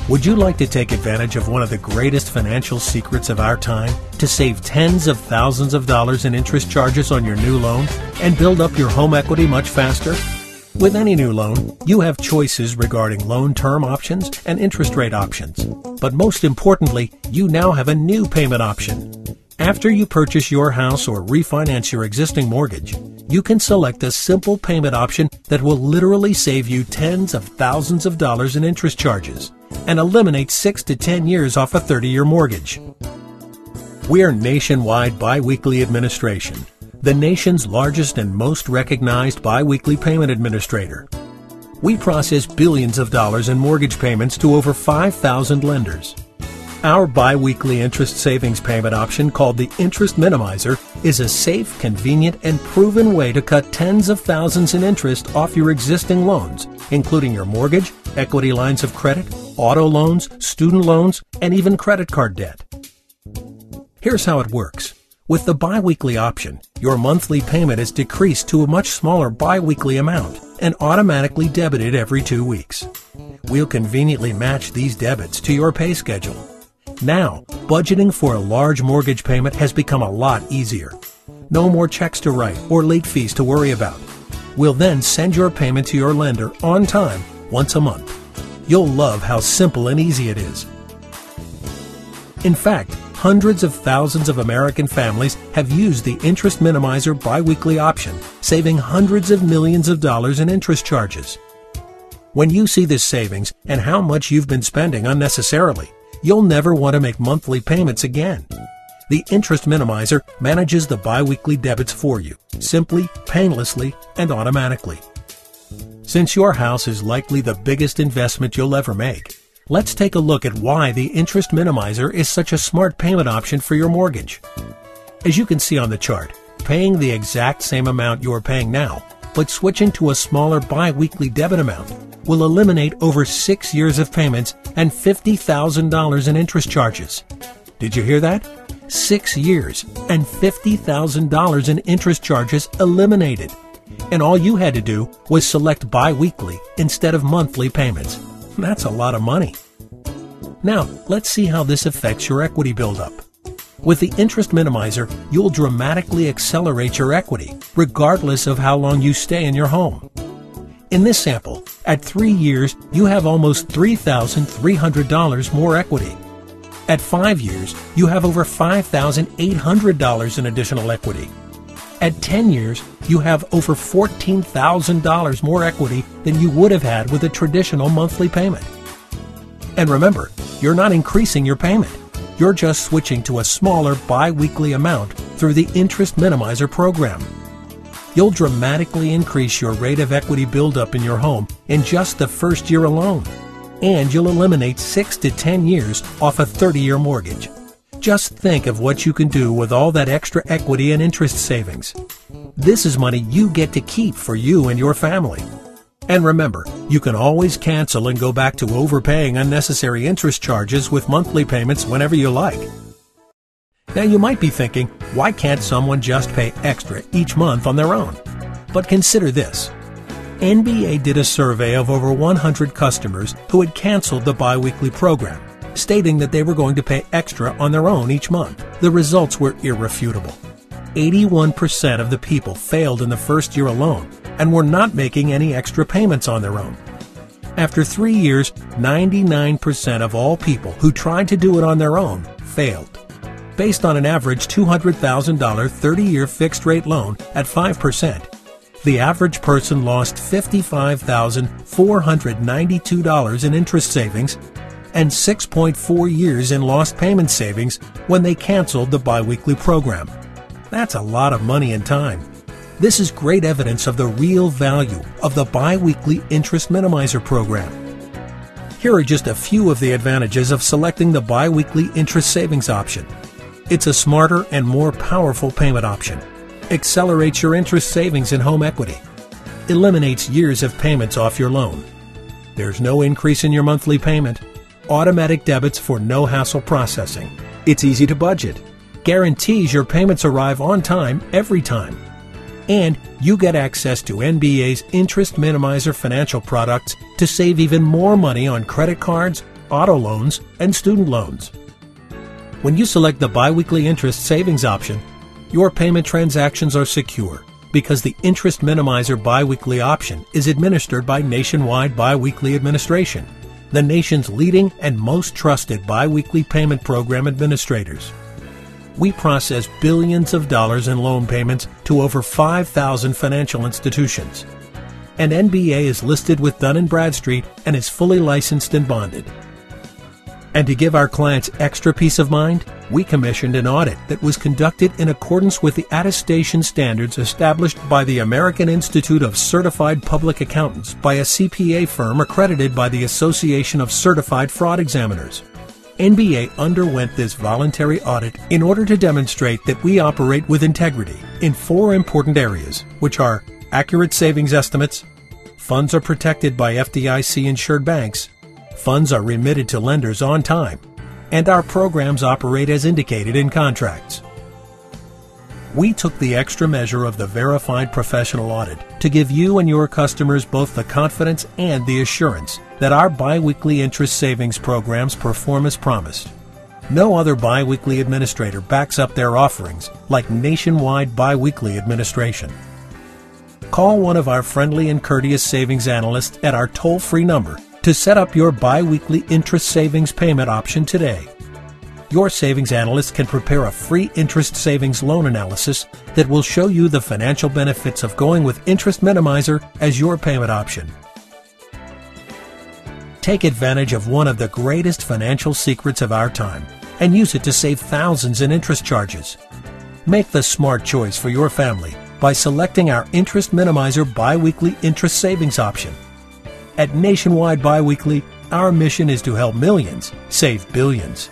Would you like to take advantage of one of the greatest financial secrets of our time to save tens of thousands of dollars in interest charges on your new loan and build up your home equity much faster? With any new loan, you have choices regarding loan term options and interest rate options. But most importantly, you now have a new payment option. After you purchase your house or refinance your existing mortgage, you can select a simple payment option that will literally save you tens of thousands of dollars in interest charges and eliminate 6 to 10 years off a 30-year mortgage. We're Nationwide Biweekly Administration, the nation's largest and most recognized biweekly payment administrator. We process billions of dollars in mortgage payments to over 5,000 lenders. Our biweekly interest savings payment option, called the Interest Minimizer, is a safe, convenient, and proven way to cut tens of thousands in interest off your existing loans, including your mortgage, equity lines of credit, auto loans, student loans, and even credit card debt. Here's how it works. With the biweekly option, your monthly payment is decreased to a much smaller biweekly amount and automatically debited every 2 weeks. We'll conveniently match these debits to your pay schedule. Now, budgeting for a large mortgage payment has become a lot easier. No more checks to write or late fees to worry about. We'll then send your payment to your lender on time once a month. You'll love how simple and easy it is. In fact, hundreds of thousands of American families have used the Interest Minimizer biweekly option, saving hundreds of millions of dollars in interest charges. When you see this savings and how much you've been spending unnecessarily, you'll never want to make monthly payments again. The Interest Minimizer manages the biweekly debits for you, simply, painlessly, and automatically. Since your house is likely the biggest investment you'll ever make, let's take a look at why the Interest Minimizer is such a smart payment option for your mortgage. As you can see on the chart, paying the exact same amount you're paying now, but switching to a smaller bi-weekly debit amount, will eliminate over 6 years of payments and $50,000 in interest charges. Did you hear that? 6 years and $50,000 in interest charges eliminated. And all you had to do was select bi-weekly instead of monthly payments. That's a lot of money. Now, let's see how this affects your equity buildup. With the Interest Minimizer, you'll dramatically accelerate your equity, regardless of how long you stay in your home. In this sample, at 3 years, you have almost $3,300 more equity. At 5 years, you have over $5,800 in additional equity. At 10 years, you have over $14,000 more equity than you would have had with a traditional monthly payment. And remember, you're not increasing your payment. You're just switching to a smaller bi-weekly amount through the Interest Minimizer program. You'll dramatically increase your rate of equity buildup in your home in just the first year alone. And you'll eliminate 6 to 10 years off a 30-year mortgage. Just think of what you can do with all that extra equity and interest savings. This is money you get to keep for you and your family. And remember, you can always cancel and go back to overpaying unnecessary interest charges with monthly payments whenever you like. Now you might be thinking, why can't someone just pay extra each month on their own? But consider this. NBA did a survey of over 100 customers who had canceled the biweekly program, stating that they were going to pay extra on their own each month. The results were irrefutable. 81% of the people failed in the first year alone and were not making any extra payments on their own. After 3 years, 99% of all people who tried to do it on their own failed. Based on an average $200,000 30-year fixed-rate loan at 5%, the average person lost $55,492 in interest savings and 6.4 years in lost payment savings when they canceled the biweekly program. That's a lot of money and time. This is great evidence of the real value of the biweekly Interest Minimizer program. Here are just a few of the advantages of selecting the biweekly interest savings option. It's a smarter and more powerful payment option. Accelerates your interest savings and home equity. Eliminates years of payments off your loan. There's no increase in your monthly payment. Automatic debits for no hassle processing. It's easy to budget. Guarantees your payments arrive on time every time. And you get access to NBA's Interest Minimizer financial products to save even more money on credit cards, auto loans, and student loans. When you select the biweekly interest savings option, your payment transactions are secure because the Interest Minimizer biweekly option is administered by Nationwide Biweekly Administration, the nation's leading and most trusted biweekly payment program administrators. We process billions of dollars in loan payments to over 5,000 financial institutions. And NBA is listed with Dun & Bradstreet and is fully licensed and bonded. And to give our clients extra peace of mind, we commissioned an audit that was conducted in accordance with the attestation standards established by the American Institute of Certified Public Accountants by a CPA firm accredited by the Association of Certified Fraud Examiners. NBA underwent this voluntary audit in order to demonstrate that we operate with integrity in 4 important areas, which are accurate savings estimates, funds are protected by FDIC-insured banks, funds are remitted to lenders on time, and our programs operate as indicated in contracts. We took the extra measure of the verified professional audit to give you and your customers both the confidence and the assurance that our biweekly interest savings programs perform as promised. No other biweekly administrator backs up their offerings like Nationwide Biweekly Administration. Call one of our friendly and courteous savings analysts at our toll-free number to set up your biweekly interest savings payment option today. Your savings analyst can prepare a free interest savings loan analysis that will show you the financial benefits of going with Interest Minimizer as your payment option. Take advantage of one of the greatest financial secrets of our time and use it to save thousands in interest charges. Make the smart choice for your family by selecting our Interest Minimizer biweekly interest savings option. At Nationwide Biweekly, our mission is to help millions save billions.